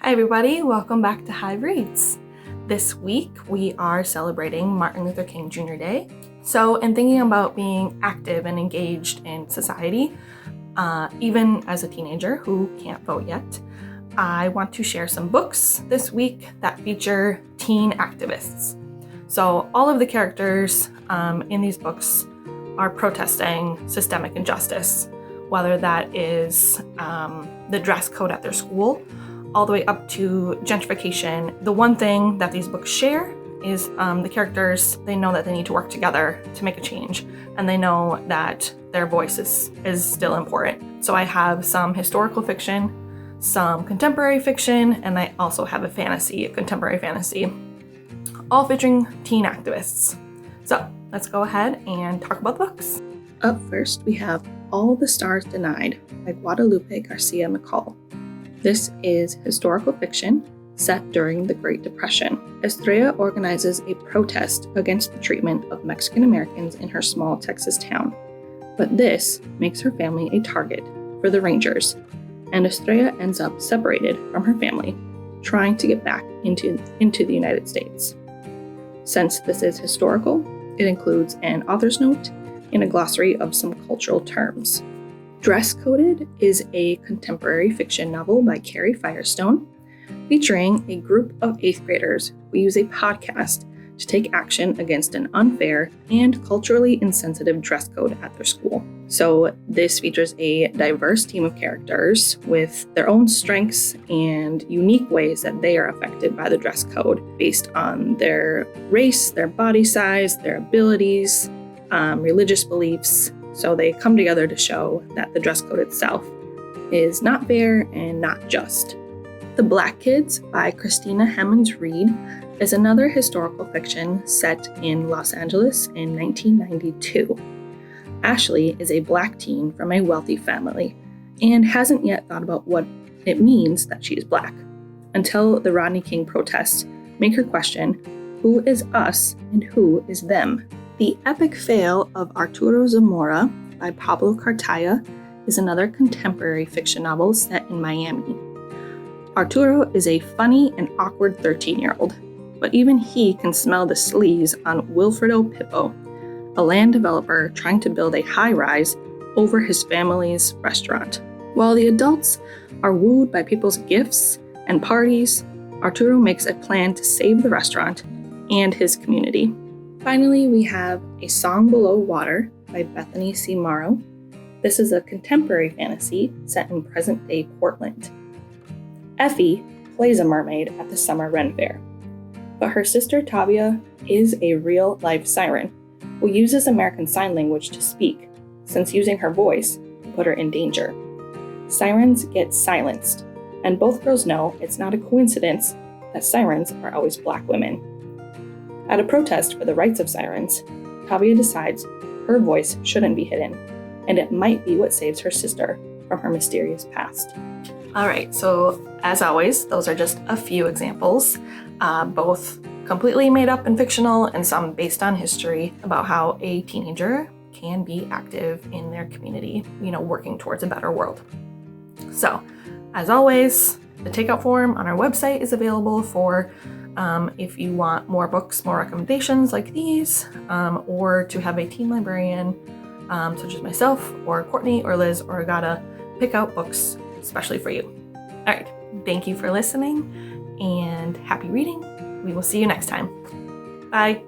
Hi everybody, welcome back to Hive Reads. This week we are celebrating Martin Luther King Jr. Day. So in thinking about being active and engaged in society, even as a teenager who can't vote yet, I want to share some books this week that feature teen activists. So all of the characters in these books are protesting systemic injustice, whether that is the dress code at their school, all the way up to gentrification. The one thing that these books share is the characters, they know that they need to work together to make a change, and they know that their voice is still important. So I have some historical fiction, some contemporary fiction, and I also have a contemporary fantasy, all featuring teen activists. So let's go ahead and talk about the books. Up first, we have All the Stars Denied by Guadalupe Garcia McCall. This is historical fiction set during the Great Depression. Estrella organizes a protest against the treatment of Mexican Americans in her small Texas town. But this makes her family a target for the Rangers, and Estrella ends up separated from her family, trying to get back into the United States. Since this is historical, it includes an author's note and a glossary of some cultural terms. Dress Coded is a contemporary fiction novel by Carrie Firestone, featuring a group of 8th graders who use a podcast to take action against an unfair and culturally insensitive dress code at their school. So this features a diverse team of characters with their own strengths and unique ways that they are affected by the dress code based on their race, their body size, their abilities, religious beliefs. So they come together to show that the dress code itself is not fair and not just. The Black Kids by Christina Hammonds is another historical fiction set in Los Angeles in 1992. Ashley is a Black teen from a wealthy family and hasn't yet thought about what it means that she is Black, until the Rodney King protests make her question who is us and who is them. The Epic Fail of Arturo Zamora by Pablo Cartaya is another contemporary fiction novel set in Miami. Arturo is a funny and awkward 13-year-old, but even he can smell the sleaze on Wilfredo Pippo, a land developer trying to build a high-rise over his family's restaurant. While the adults are wooed by people's gifts and parties, Arturo makes a plan to save the restaurant and his community. Finally, we have A Song Below Water by Bethany C. Morrow. This is a contemporary fantasy set in present-day Portland. Effie plays a mermaid at the Summer Ren Fair, but her sister Tavia is a real-life siren who uses American Sign Language to speak, since using her voice would put her in danger. Sirens get silenced, and both girls know it's not a coincidence that sirens are always Black women. At a protest for the rights of sirens, Tavia decides her voice shouldn't be hidden, and it might be what saves her sister from her mysterious past. Alright, so as always, those are just a few examples, both completely made up and fictional, and some based on history about how a teenager can be active in their community, working towards a better world. So, as always, the takeout form on our website is available for if you want more books, more recommendations like these, or to have a teen librarian such as myself or Courtney or Liz or Agata pick out books especially for you. All right, thank you for listening and happy reading. We will see you next time. Bye.